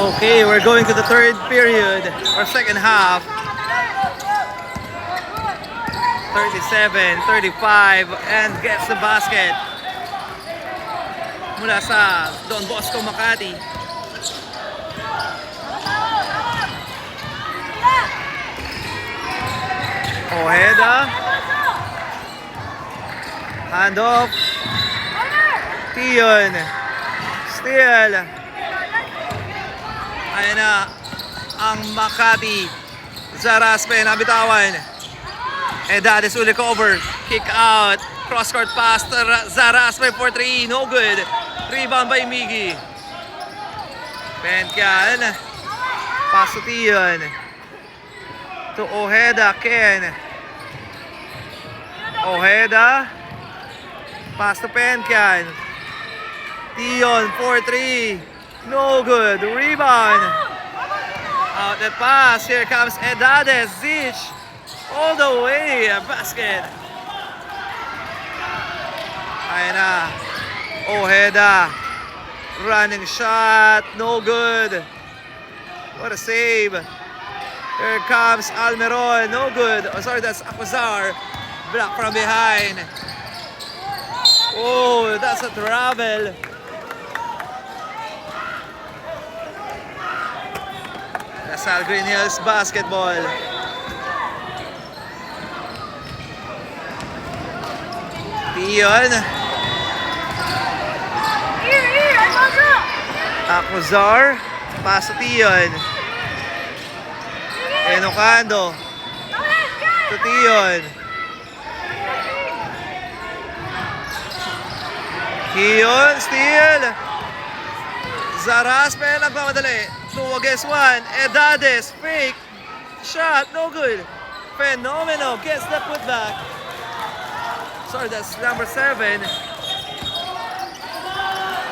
Okay, we're going to the third period or second half. 37, 35 and gets the basket mula sa Don Bosco Makati. Ojeda, handoff, Tion, steal. Ayan na ang Makati. Zaraspe nabitawan. Edades uli cover, kick out, cross court pass to Zaraspe for 3, no good. Rebound by Miggy. Penkan, pass to Tion, to Ojeda, Ken. Ojeda, pass to Penkan. Tion for 3, no good. Rebound, out the pass. Here comes Edades, Zich. All the way, a basket. Ayan na. Ojeda. Running shot. No good. What a save. Here comes Almeron. No good. Oh, sorry, that's Acuzar. Block from behind. Oh, that's a travel. Lasal Green Hills basketball. Tion. Acuzar. Pass to Tion. Enocando. To Tion. Tion, steal. Zaraspe, nagmamadali. 2 against 1. Edades, fake. Shot, no good. Fenomeno gets the putback. Sorry, that's number 7.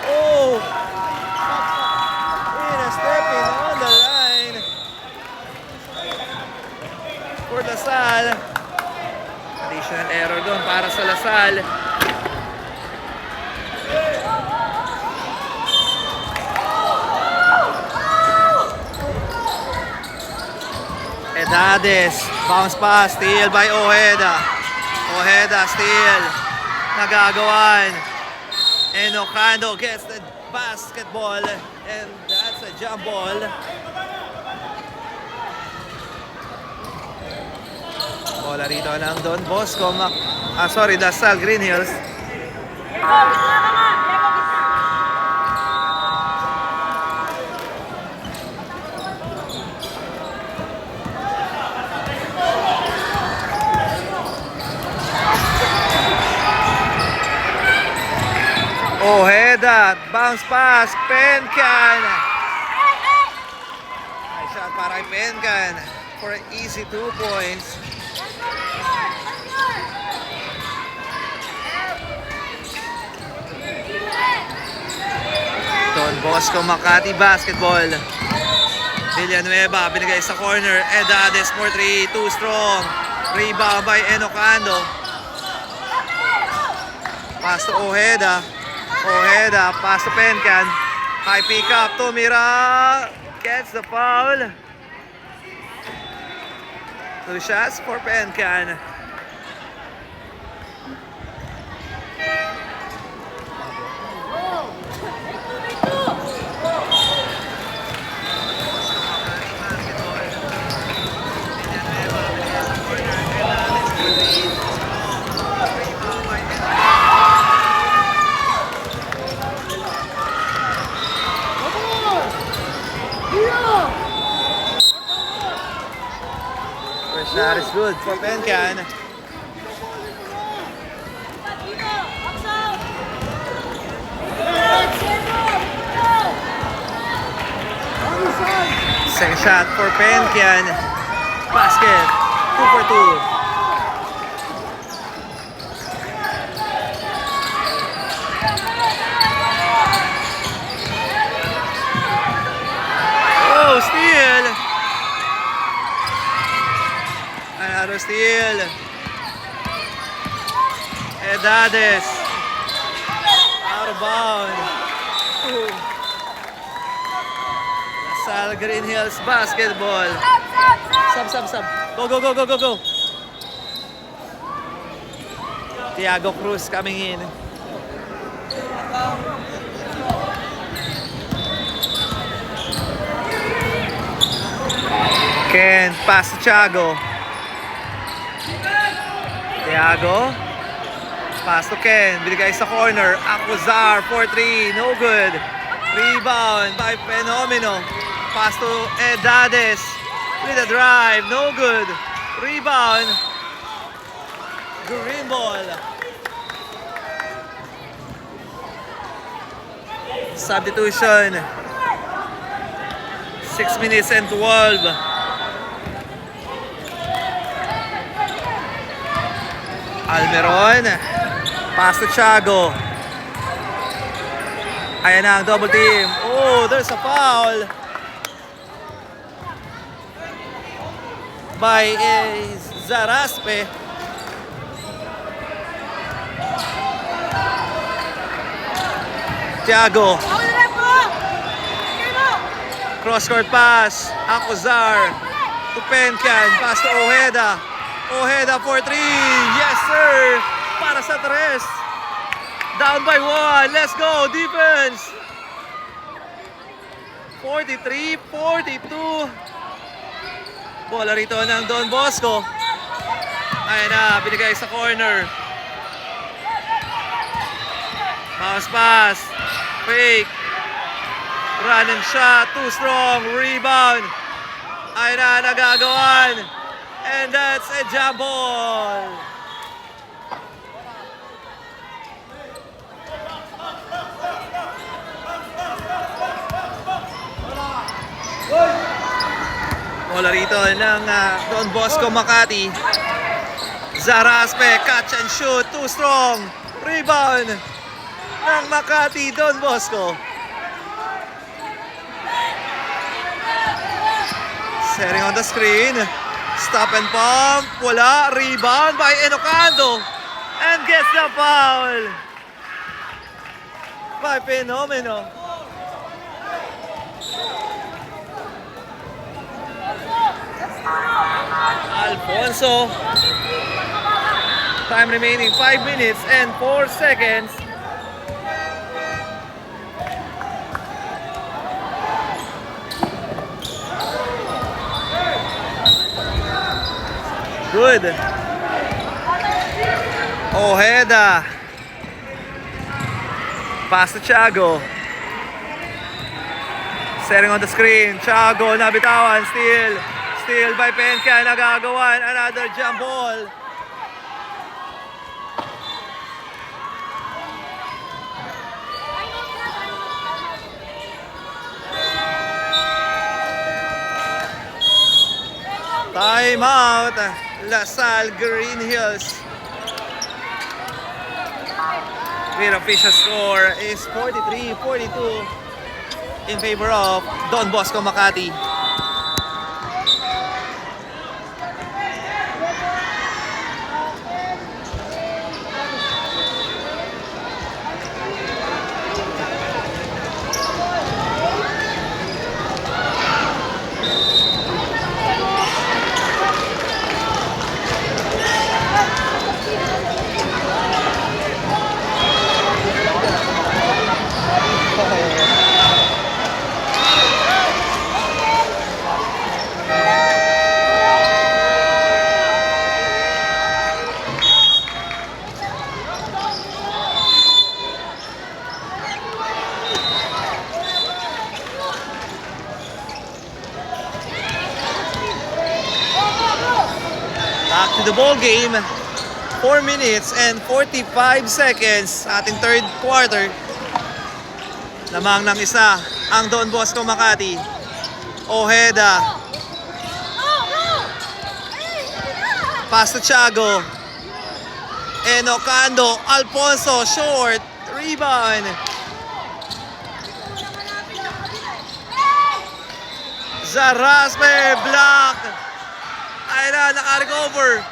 Oh! Stepping on the line for Lasal. Additional error doon para sa Lasal. Edades, bounce pass, steal by Ojeda. Ojeda steal. Nagagawan. Enocando gets the basketball and that's a jump ball. Bola rito ng Don Bosco. Sorry, Lasal Green Hills. Ojeda, bounce pass, Penkan. Nice shot para kay Penkan for an easy 2 points. Don Bosco Makati basketball. Villanueva binigay sa corner. Edades for 3, too strong. Rebound by Enocando. Pass to Ojeda. Ojeda, pass to Penkan. High pick up, Tumira gets the foul. 2 shots for Penkan. That is good for Penkan. Second shot for Penkan. Basket. 2 for 2. Oh, steal. Another steal. Edades. Out of bound. Lasal Green Hills Basketball. Sub. Go, go, go, go, go, go. Tiago Cruz coming in. Ken, pass to Tiago. Tiago. Pass to Ken. Binigay sa corner. Acuzar, 4-3. No good. Rebound by Fenomeno. Pass to Edades. With a drive. No good. Rebound. Green ball. Substitution. 6 minutes and 12. Almeron. Pass to Tiago. Ayan na ang double team. Oh, there's a foul by Zaraspe. Tiago. Cross-court pass. Acuzar. To Pencan. Pass to Ojeda. Ojeda for 3. Yes, sir. Para sa 3. Down by 1. Let's go. Defense. 43-42. Bola rito ng Don Bosco. Ayan na. Binigay sa corner. Bounce pass. Fake. Run and shot. Too strong. Rebound. Ayan na. Nagagawan. And that's a jump ball. Bola rito ng Don Bosco Makati. Zaraspe, catch and shoot, too strong. Rebound ng Makati, Don Bosco. Setting on the screen. Stop and pump. Wala. Rebound by Enocando. And gets the foul by Fenomeno. Alfonso. Time remaining 5 minutes and 4 seconds. Good. Ojeda. Pass to Tiago. Setting on the screen. Tiago nabitawan. Steal by Penca. Nagagawan. Another jump ball. Time out. Lasal Green Hills. With official score is 43-42 in favor of Don Bosco Makati. Back to the ball game. 4 minutes and 45 seconds sa ating third quarter. Lamang ng isa ang Don Bosco Makati. Ojeda. Pass to Tiago. Enocando. Alfonso short. Rebound. Zaraspe block. Ay na, naka-recover.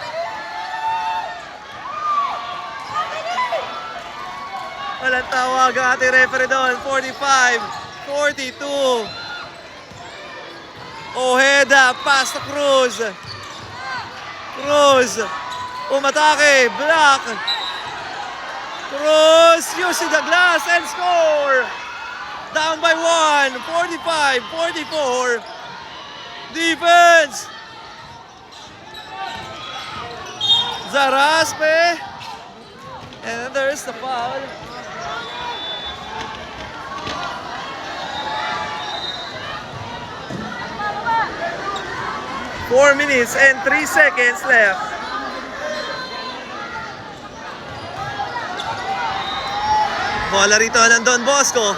Walang tawag ang ating referee doon. 45-42. Ojeda, pass to Cruz. Cruz. Umatake. Block. Cruz using the glass and score. Down by 1. 45-44. Defense. Zaraspe. And there's the foul. Four minutes and 3 seconds left. Bola rito ng Don Bosco.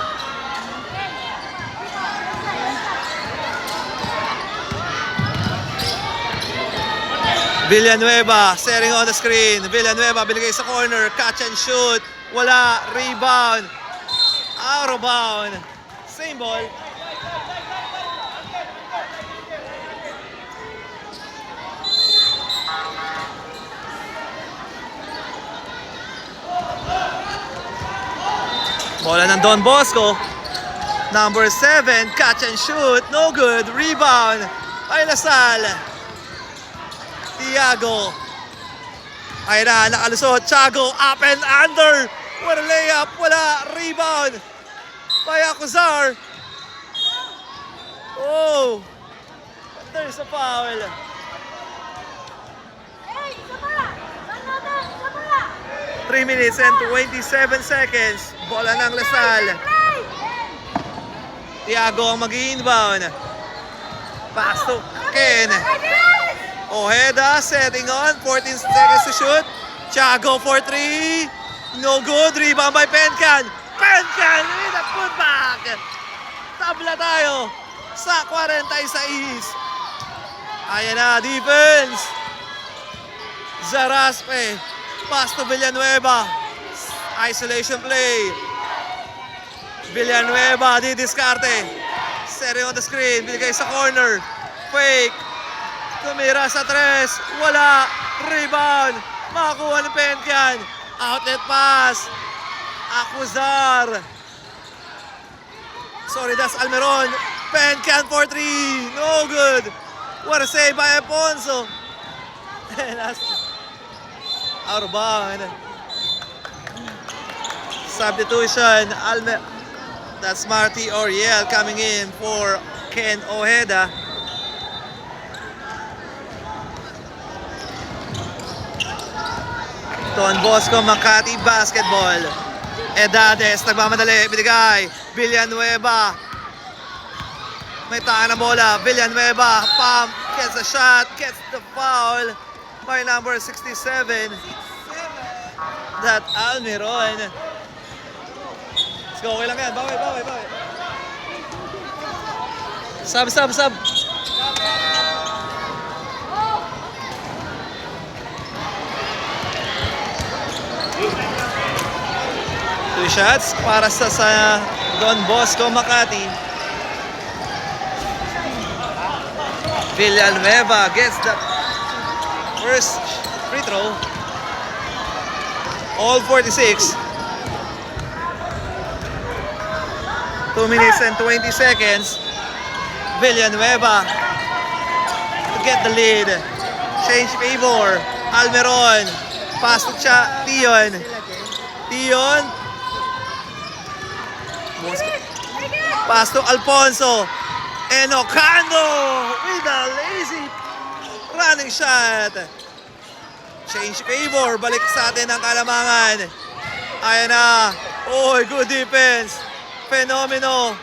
Villanueva setting on the screen. Villanueva binigay sa corner. Catch and shoot. Wala. Rebound. Out of bound. Same ball. Bola ng Don Bosco. Number 7, catch and shoot. No good. Rebound. Ay Lasal. Tiago. Ay na, nakalusot. Tiago up and under. What a layup. Wala. Rebound. By Acuzar. Oh. There's a foul. 3 minutes and 27 seconds. Bola ng Lasal. Tiago ang mag-inbound. Pass to Ken. Ojeda setting on. 14 seconds to shoot. Tiago for 3. No good. Rebound by Pencan. Pencan with a putback. Tabla tayo sa 46. Ayan na, defense. Zaraspe. Pass to Villanueva. Isolation play. Villanueva di diskarte. Setting on the screen. Binigay sa corner. Fake. Tumira sa 3. Wala. Rebound. Makakuha ni Pencan. Outlet pass. Acuzar. Sorry, that's Almeron. Pencan for 3. No good. What a save by Alfonso. That's out of bound. Substitution. That's Marty Oriel coming in for Ken Ojeda. Don Bosco Makati basketball. Edades nagmamadali. Binigay. Villanueva. May taan na bola. Villanueva. Pump. Gets the shot. Gets the foul by number 67. That Almiron. Let's go. Okay lang yan. Bawi. Sub. 2 shots para sa Don Bosco Makati. Villanueva gets the first free throw. All 46. 2 minutes and 20 seconds. Villanueva to get the lead. Change favor. Almeron. Pass to Tion. Pass to Alfonso. And Ocando with a lazy running shot. Change favor. Balik sa atin ang Kalamangan. Ayan na. Oh, good defense. Fenomeno.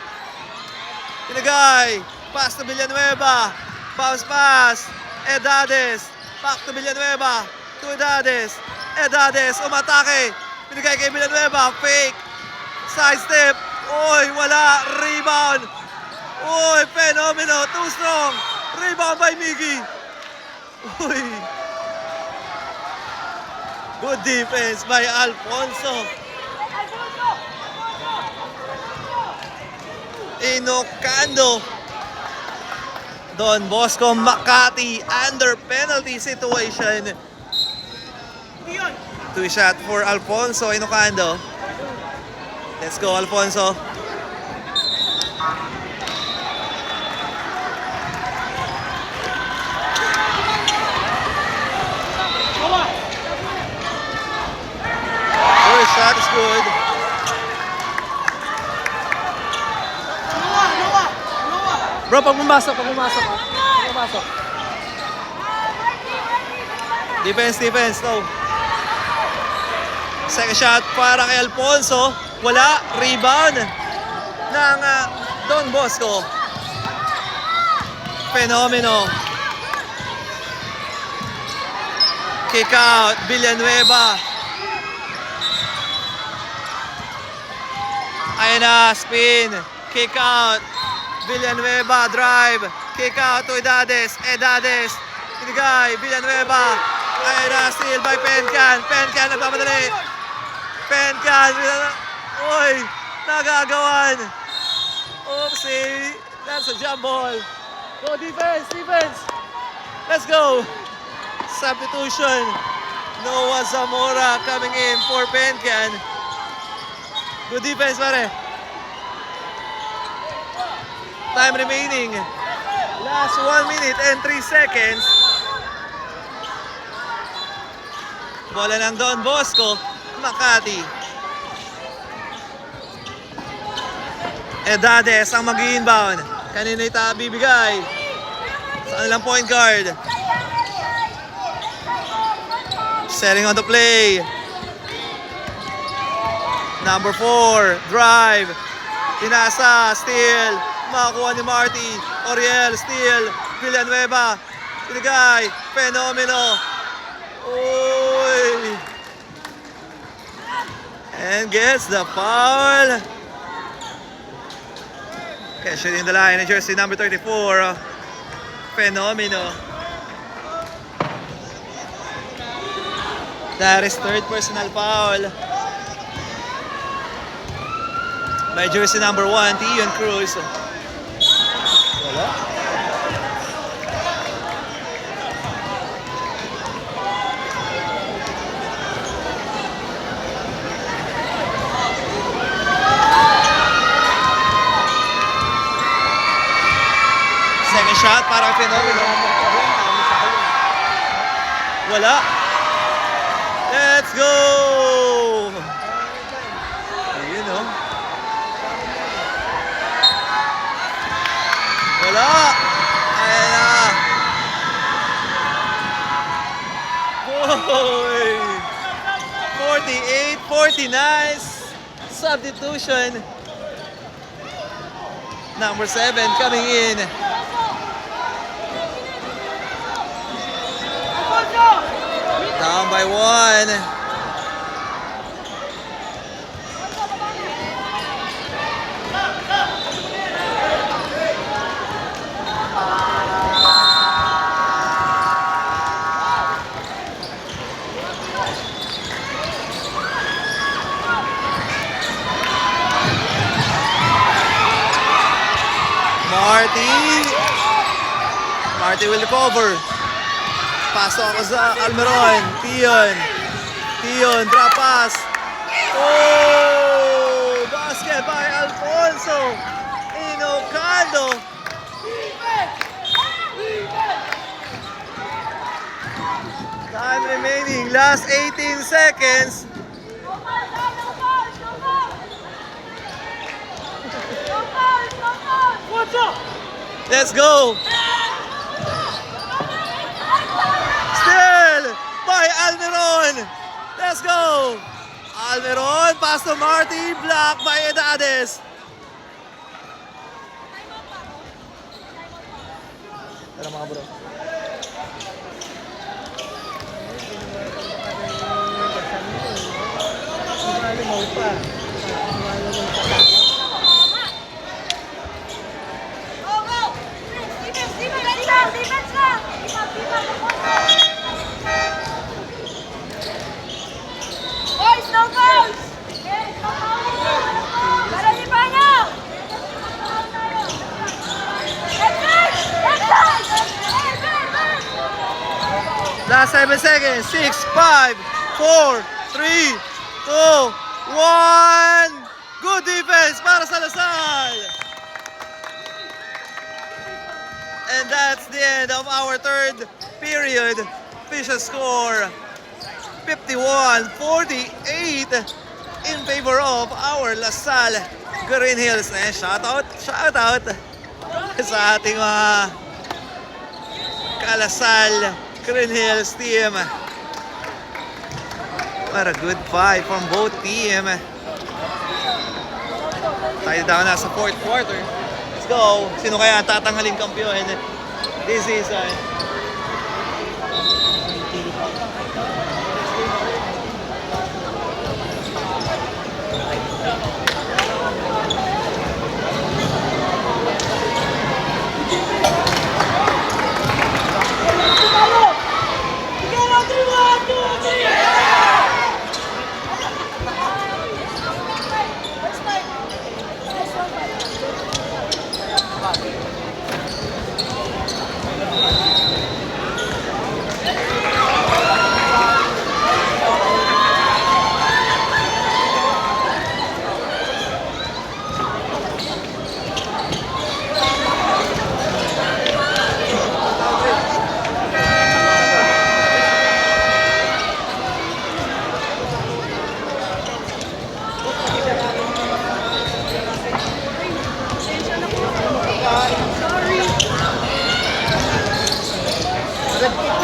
Pinagay. Pass to Villanueva. Bounce pass. Edades. Back to Villanueva. To Edades. Edades umatake. Pinagay kay Villanueva. Fake. Side step. Oy, wala. Rebound. Oy, Fenomeno. Too strong. Rebound by Miggy. Oy. Good defense by Alfonso. Inocando. Don Bosco Makati under penalty situation. 2 shot for Alfonso Inocando. Let's go, Alfonso. Bro, pag pumasok ka. Pag pumasok. Defense, no. Second shot para kay Alfonso. Wala. Rebound ng Don Bosco. Fenomeno. Kick out. Villanueva. Ayan na. Spin. Kick out. Villanueva. Drive. Kick out to Edades. Pinigay. Villanueva. Ayan na. Steal by Pencan. Pencan nagpapadali. Pencan. Uy. Nagagawan. Oopsie. That's a jump ball. Go defense. Let's go. Substitution. Noah Zamora coming in for Pencan. Good defense, pare. Time remaining. Last 1 minute and 3 seconds. Bola ng Don Bosco. Makati. Edades ang mag-inbound. Kanina ita bibigay. Sa kanilang point guard. Setting on the play. Number 4, drive. Tinasa, steal. Makakuha ni Marty. Oriel, steal. Villanueva. Pinigay. Fenomeno. Uy. And gets the foul. Cashed in the line. Jersey number 34. Fenomeno. That is third personal foul by jersey number 1, Tion Cruz. Wala. Second shot para Fenomeno. Wala. Let's go! Ayun, no? Wala! Ayan na! Boy! 48-49. Substitution. Number 7 coming in. Down by 1. Marty will recover. Pasok ako sa Almeron. Tion, drop pass. Oh! Basket by Alfonso Inocando. Time remaining. Last 18 seconds. Let's go. Still by Almeron. Let's go. Almeron, pass to Marty, blocked by Edades. Tara mga bro. Last 7 seconds. 6, 5, 4, 3, 2, 1. Good defense para sa Lasal. And that's the end of our third period. Official score 51-48 in favor of our Lasal Green Hills. Shout out. sa ating mga Kalasal Green Hills team. What a good fight from both team. Tayo daw na sa fourth quarter. Let's go. Sino kaya ang tatanghaling kampiyon this season?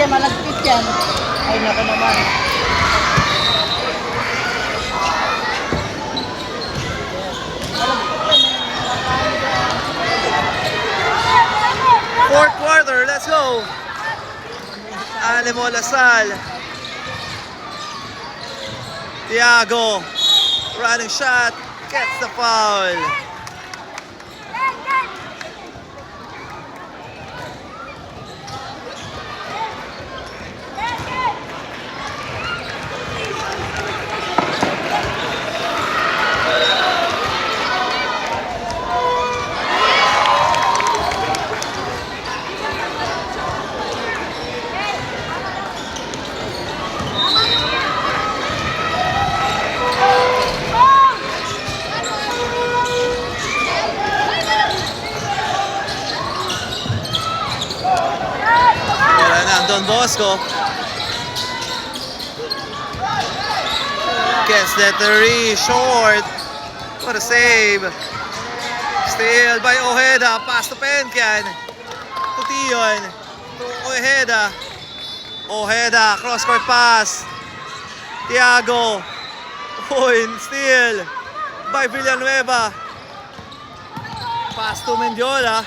Malagkit yan. Ay, naku naman. Fourth quarter, let's go. Animo Lasal. Tiago, running shot, gets the foul. Wala na ang Don Bosco. Gets that three short. What a save. Steal by Ojeda. Pass to Pencan. To Tion. To Ojeda. Ojeda. Cross court pass. Tiago. Point. Steal by Villanueva. Pass to Mendiola.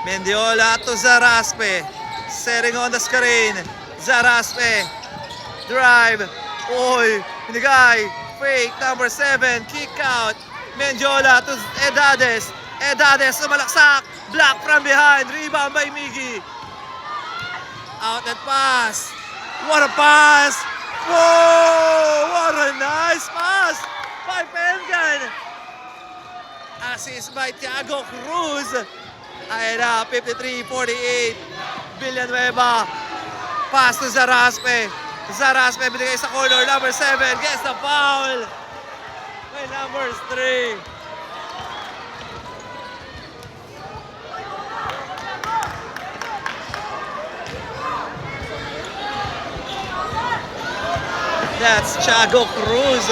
Mendiola to Zaraspe. Setting on the screen. Zaraspe. Drive. Oy. Binigay. Fake. Number 7. Kick out. Mendiola to Edades. Edades sumalaksak. Block from behind. Rebound by Miggy. Outlet pass. What a pass. Whoa! What a nice pass by Pengan. Assist by Tiago Cruz. Ayan na, 53-48. Villanueva. Pass to Zaraspe. Zaraspe binigay sa corner. Number 7 gets the foul. By number 3. That's Tiago Cruz.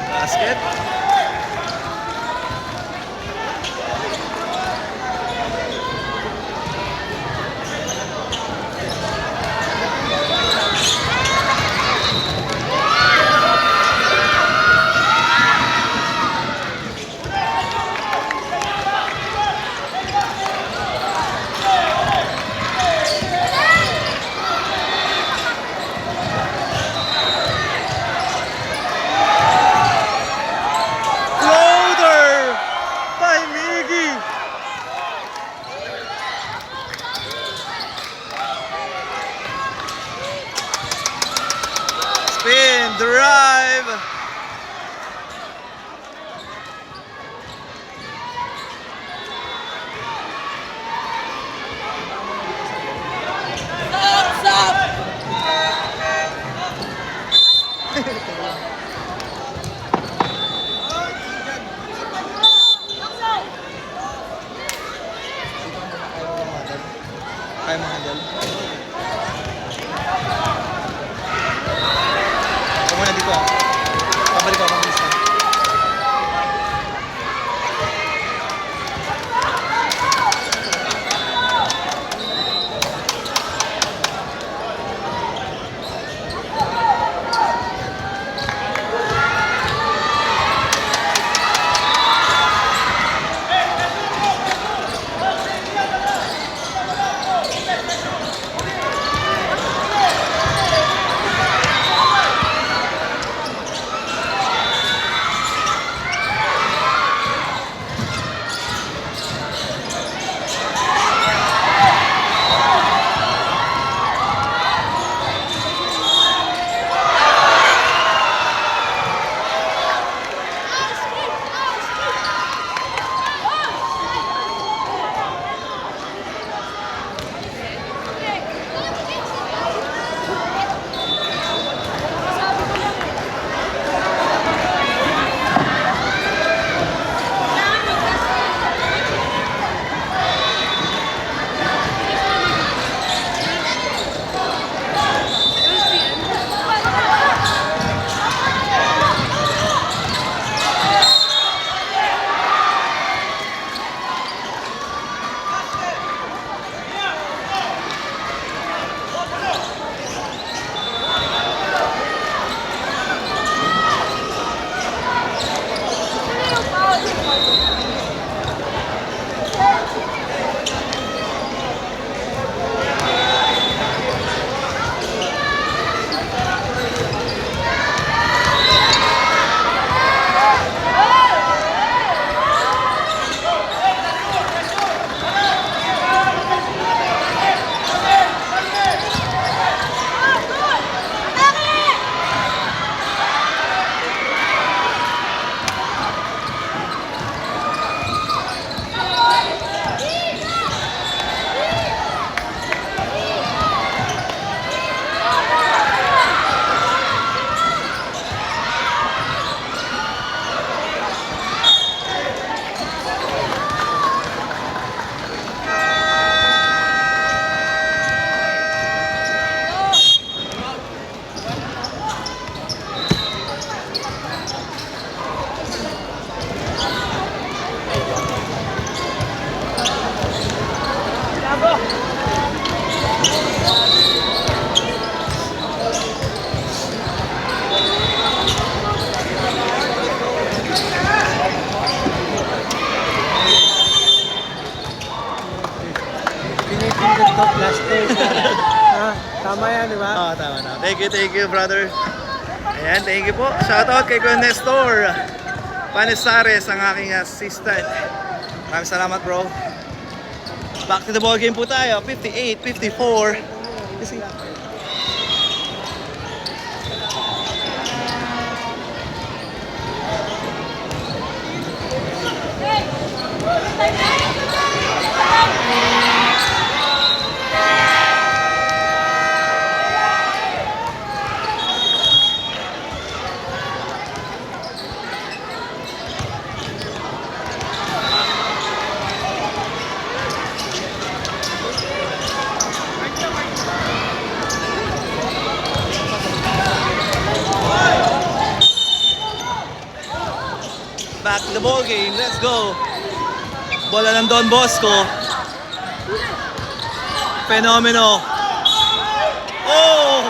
Basket. Floater by Miggy. Spin, drive. muna dito ah. Pabalik ako, mabilis lang. Pinipindot ko plastic. Tama yan, di ba? Oo, tama na. Thank you, brother. Ayan, thank you po. Shoutout kay Kuya Nestor Panisares, ang aking assistant. Maraming salamat, bro. Back to the ball game po tayo. 58-54. Kasi back to the ball game. Let's go. Bola ng Don Bosco. Fenomeno. Oh!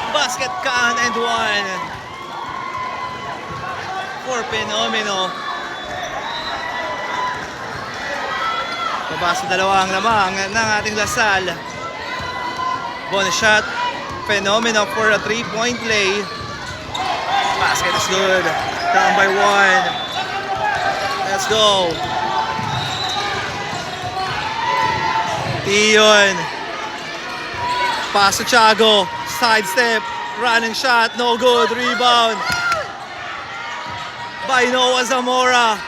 Basket count and one. For Fenomeno. Babasa dalawang lamang ng ating Lasal. Bonus shot. Fenomeno for a 3-point play. Basket is good. Down by one. Let's go. Iyon. Pass to Thiago. Side step. Running shot. No good. Rebound. By Noah Zamora.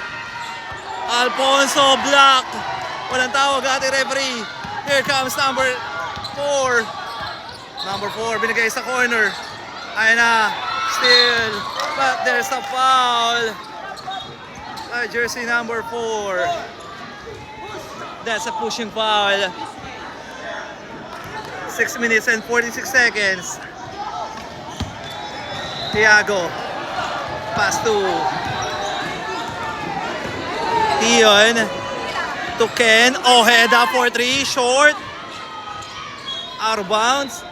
Alfonso block. Walang tawag ating referee. Here comes number 4. Number 4. Binigay sa corner. Ayun na. Still. But there's a foul. Jersey number 4. That's a pushing foul. 6 minutes and 46 seconds. Tiago. Pass to Tion. To Ken. Ojeda for 3. Short. Out of bounds.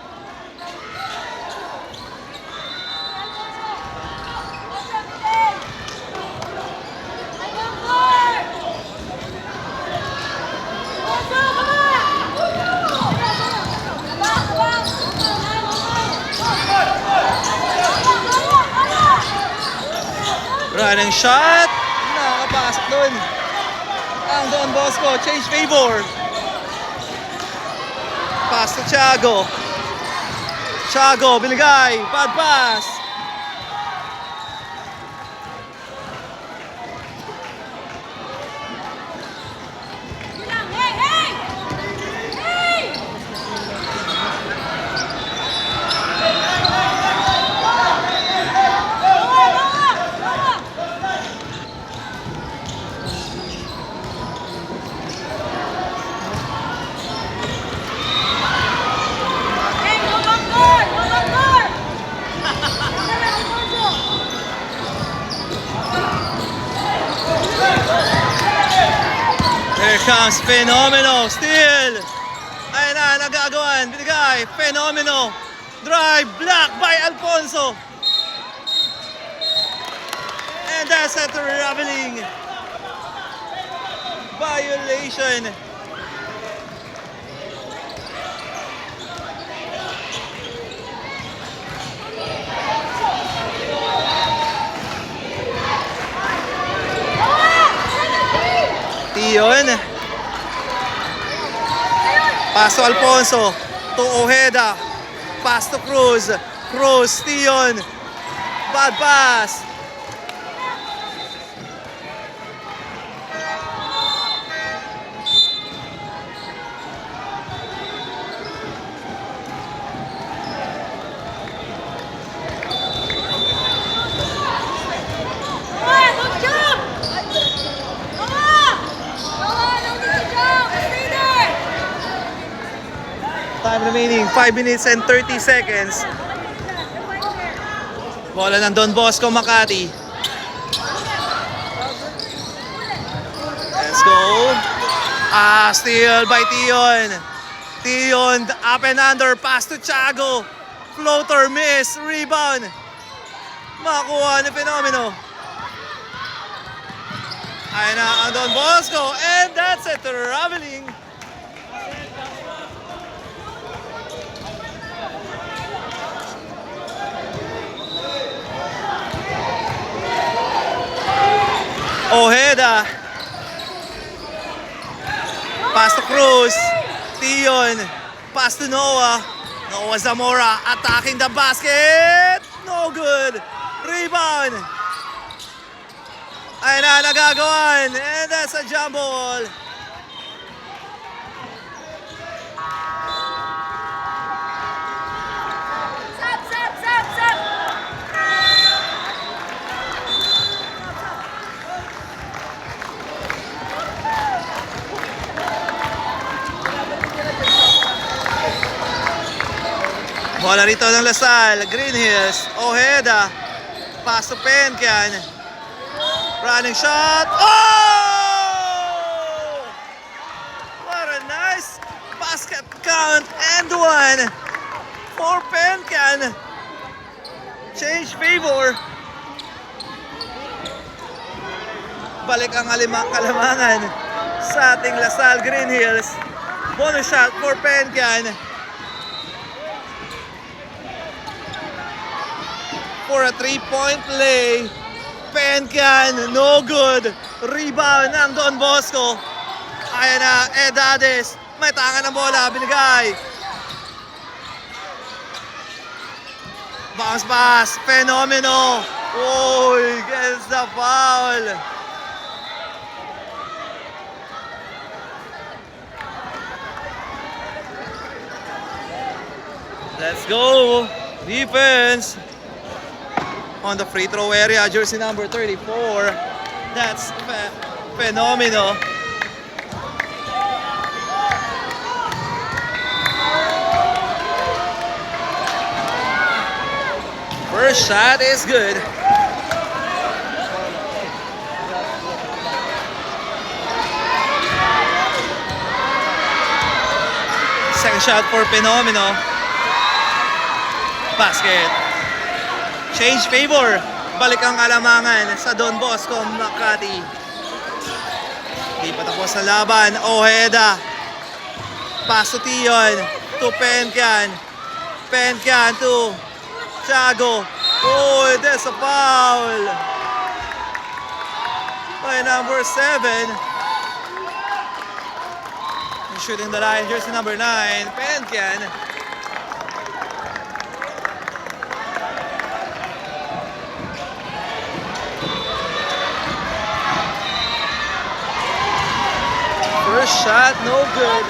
Running shot. Nakakapasok dun. Ang Don Bosco. Change favor. Pass to Thiago. Thiago, binigay. Bad pass. Here comes Fenomeno. Steal. Ayun na, nagagawan. Binigay. Fenomeno. Drive. Block by Alfonso. And that's a traveling violation. Tion. Pass to Alfonso. To Ojeda. Pass to Cruz. Cruz. Tion. Bad pass. Time remaining, 5 minutes and 30 seconds. Bola ng Don Bosco Makati. Let's go. Steal by Tion. Tion, up and under, pass to Thiago. Floater, miss, rebound. Makuha ni Fenomeno. Ayun na ang Don Bosco, and that's it, traveling. Ojeda. Pass to Cruz. Tion. Pass to Noah. Noah Zamora attacking the basket. No good. Rebound. Ayun na, nagagawan. And that's a jump ball. Bola rito ng Lasal, Green Hills, Ojeda, pass to Penkian, running shot, oh! What a nice basket count and one for Penkian. Change favor. Balik ang kalamangan sa ating Lasal, Green Hills. Bonus shot for Penkian. For a 3-point play. Penkian, no good. Rebound ng Don Bosco. Ayan na, Edades. May tangan ng bola, binigay. Bounce pass, Fenomeno. Oy, gets the foul. Let's go. Defense. On the free throw area, jersey number 34. That's Fenomeno. First shot is good. Second shot for Fenomeno. Basket. Change favor. Balik ang alamangan sa Don Bosco Makati. Di pa tapos na laban. Ojeda. Pass to Tion. To Pencan. Pencan to Tiago. Oh, there's a foul. By number 7. Shooting the line, jersey number 9, Pencan. First shot, no good.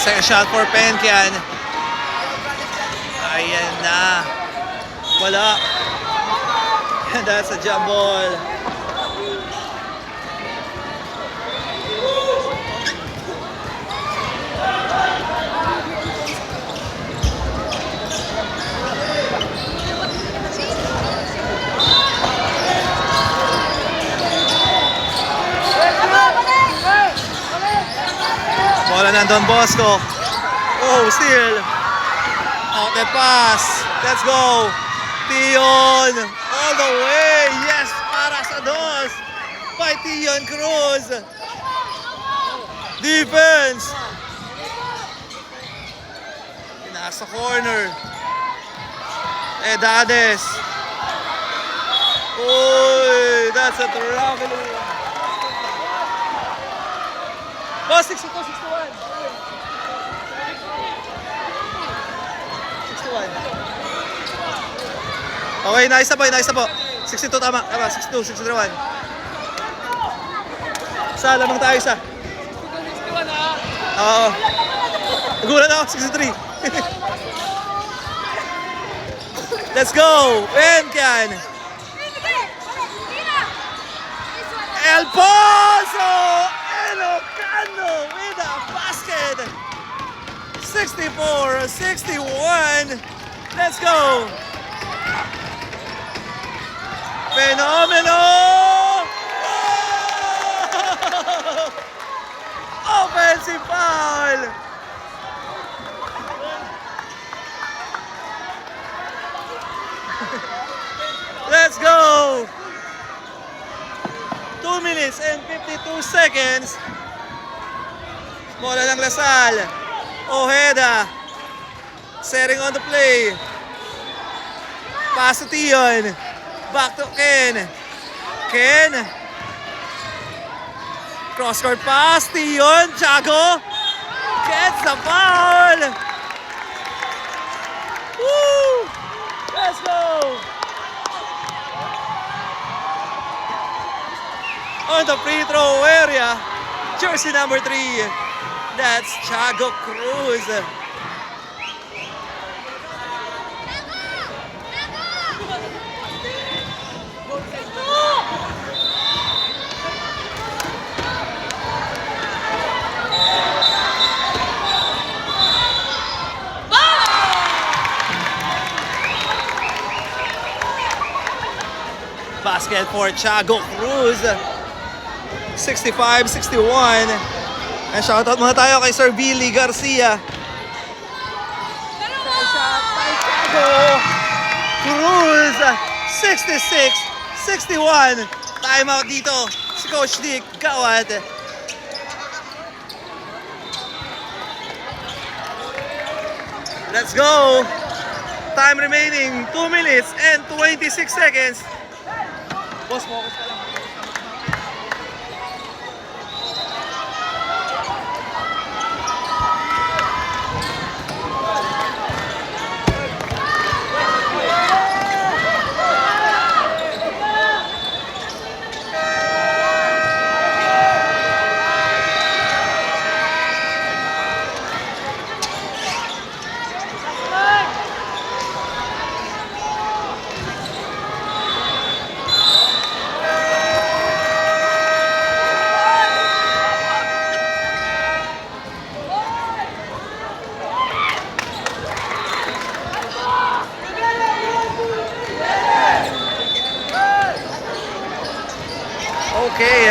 Second shot for Pencan. Ayan na. Wala. And that's a jump ball. Bola ng Don Bosco. Oh, steal. Out the pass. Let's go. Tion. All the way. Yes, para sa dos. By Tion Cruz. Defense. Nasa corner. Edades. Uy, that's a traveling. Boss, 62, 61. 61. Okay, nice na po. 62 tama. 62, 61. Isa, lamang tayo isa. 61 ha? Oo. Nagulat ako, 63. Let's go! Pencan! Alfonso Elocano with a basket! 64-61. Let's go! Fenomeno! Oh! Offensive foul! Let's go! 2 minutes and 52 seconds. Bola ng Lasal. Ojeda. Setting on the play. Pass to Tion. Back to Ken. Ken. Cross-court pass. Tion. Tiago. Gets the foul. Woo! Let's go! On the free throw area, jersey number 3, that's Tiago Cruz. Basket for Tiago Cruz. 65-61. And shoutout muna tayo kay Sir Billy Garcia. Second shot by Tiago Cruz. 66-61. Timeout dito si Coach Nick Gawad. Let's go. Time remaining 2 minutes and 26 seconds. Boss, focus ka lang.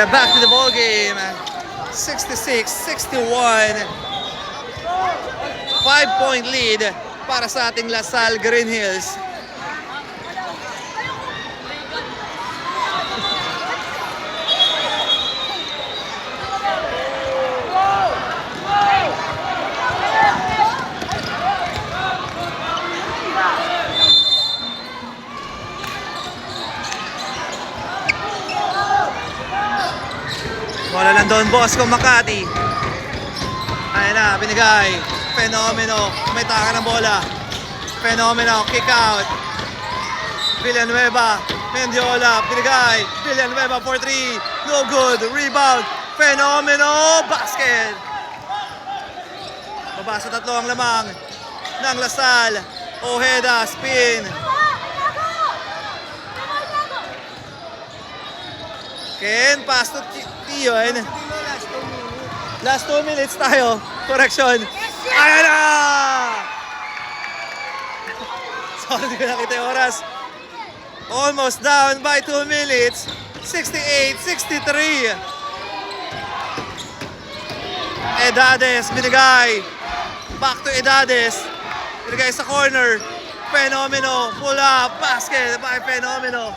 back to the ball game. 66-61. 5-point lead para sa ating Lasal Green Hills. Bola ng Don Bosco Makati. Ayan na, binigay. Fenomeno. Kumitaka ng bola. Fenomeno. Kick out. Villanueva. Mendiola. Binigay. Villanueva for 3. No good. Rebound. Fenomeno. Basket. Baba sa tatlo ang lamang ng Lasal. Ojeda. Spin. Ken, pass to Tion. Last 2 minutes tayo. Correction. Ayan na! Sorry, di ko nakita yung oras. Almost down by 2 minutes. 68-63. Edades, binigay. Back to Edades. Binigay sa corner. Fenomeno. Pull up. Basket by Fenomeno.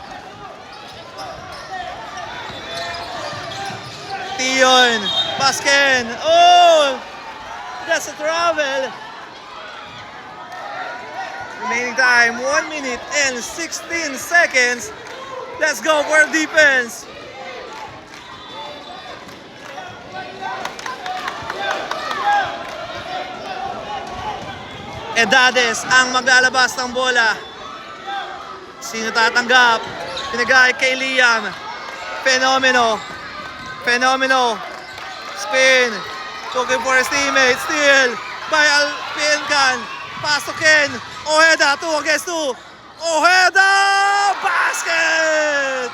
Tion, Basken, oh! That's a travel! Remaining time, 1 minute and 16 seconds. Let's go for defense! Edades ang maglalabas ng bola. Sino tatanggap? Pinagay kay Liam. Fenomeno. Fenomeno. Spin. Looking for his teammate. Steal by Alpincan. Pass to Ken. Ojeda. 2 against 2. Ojeda. Basket.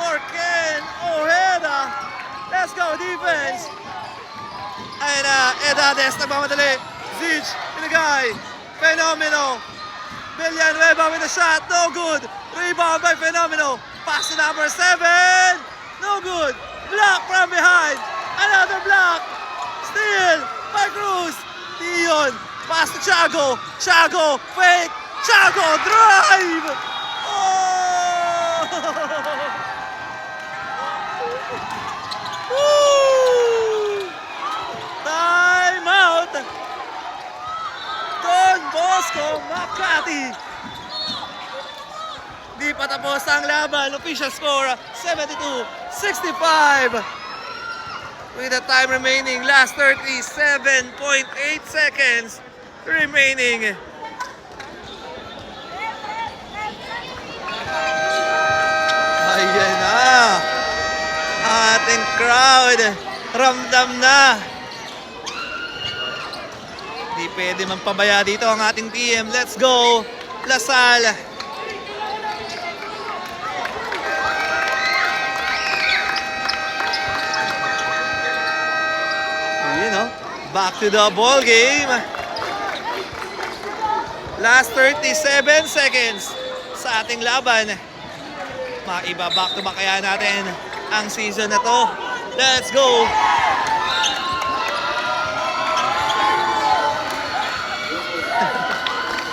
For Ken Ojeda. Let's go defense. Ayan na. Edades nagmamadali. Zich. Pinagay. Fenomeno. Villanueva with a shot. No good. Rebound by Fenomeno. Pass to number 7. No good. Block from behind. Another block. Steal by Cruz. Tion. Pass to Thiago. Thiago. Fake. Thiago. Drive. Oh! Woo! Time out. Don Bosco Makati. Di pa tapos ang laban. Official score 72-65. With the time remaining, last 37.8 seconds remaining. Ayan na. Ating crowd. Ramdam na. Di pwede magpabaya dito ang ating team. Let's go, Lasal. Back to the ball game. Last 37 seconds sa ating laban. Maiba-back to back kaya natin ang season na to. Let's go!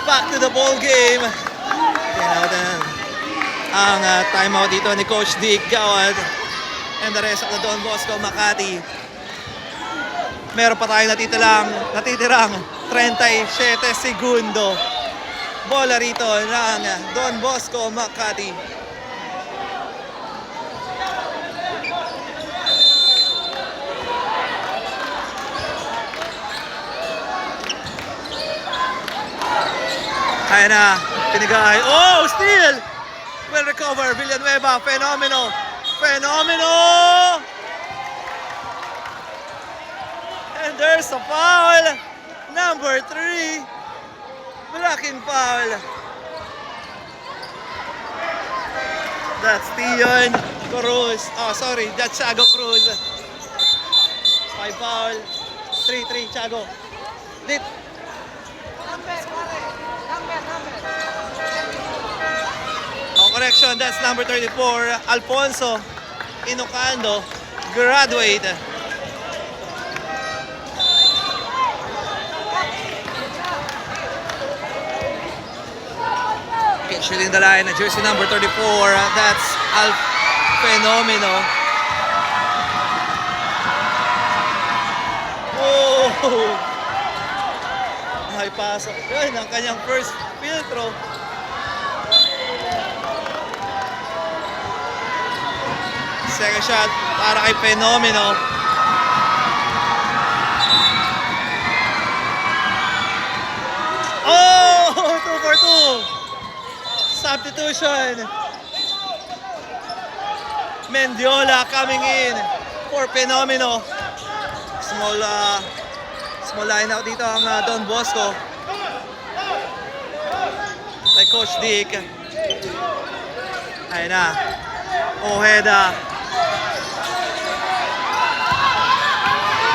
Back to the ball game. Ang timeout dito ni Coach Dick Gawad and the rest of the Don Bosco Makati. Meron pa tayong natitirang 37 segundo. Bola rito ng Don Bosco Makati. Kaya na, pinigay. Oh, steal! Well recover, Villanueva, Fenomeno. Fenomeno! And there's a foul. Number 3. Blocking foul. That's Tion Cruz. Oh, sorry. That's Thiago Cruz. 5 foul. 3-3, Thiago. Lit. Oh, correction. That's number 34, Alfonso. Ilocano graduate. Pictured in the line, jersey number 34, that's Al Fenomeno. Oh! Ay, pasok. Yun, ang kanyang first field throw. Second shot para kay Fenomeno. Oh! 2 for 2. Substitution. Mendiola coming in for Fenomeno. Small line out dito ang Don Bosco. By Coach Dick. Ayun na. Ojeda.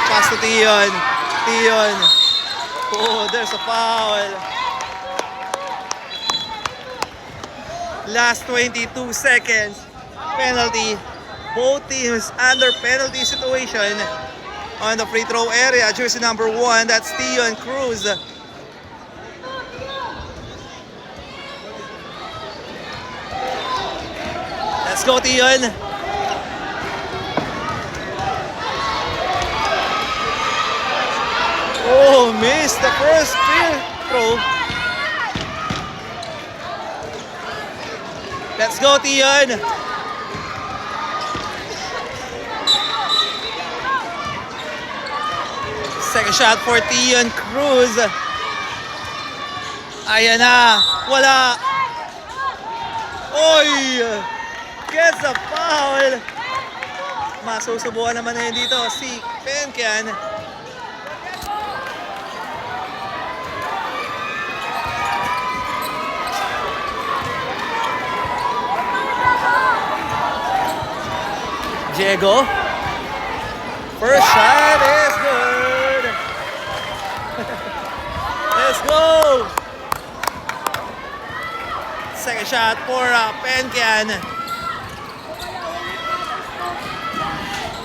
Pass to Tion. Tion. Oh, there's a foul. Last 22 seconds. Penalty. Both teams under penalty situation on the free throw area. Jersey number 1, that's Tion Cruz. Let's go, Tion. Oh, missed the first free throw. Let's go, Tion. Second shot for Tion Cruz. Ayan na. Wala. Oy! Gets a foul. Masusubukan naman na yun dito si Penkian. Diego. First shot is good. Let's go. Second shot for Penkian.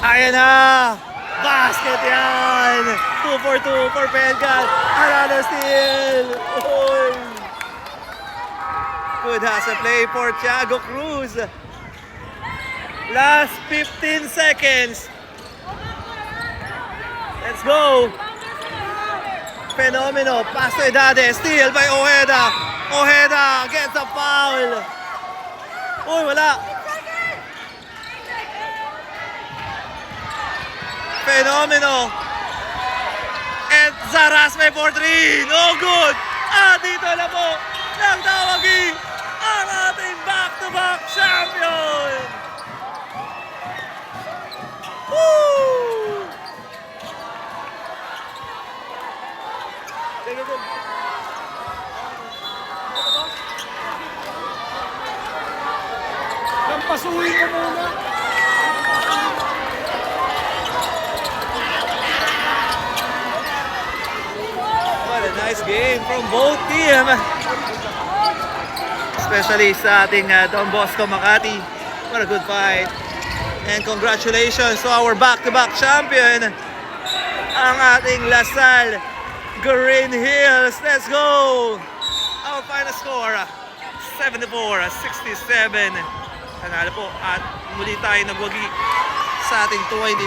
Ayan na. Basket yan. 2 for 2 for Penkian. Another steal. Oy. Good hustle play for Thiago Cruz. Last 15 seconds. Let's go. Fenomeno. Pass to Edade. Steal by Ojeda. Ojeda gets a foul. Uy, wala. Fenomeno. And Zarasme for 3. No good. At dito na po nagtawagi ang ating back-to-back champion. Woo! Pasuhin mo muna. What a nice game from both teams. Especially sa ating Don Bosco Makati. What a good fight. And congratulations to our back-to-back champion, ang ating Lasal Green Hills. Let's go! Our final score, 74-67. Panalo po at muli tayo nagwagi sa ating 2013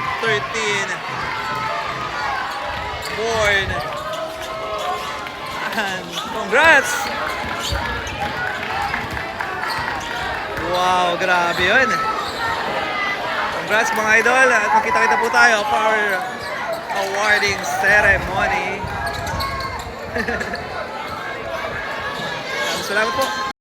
born. And congrats! Wow, grabe yun. Congrats mga idol at magkita-kita po tayo for awarding ceremony. Salamat po.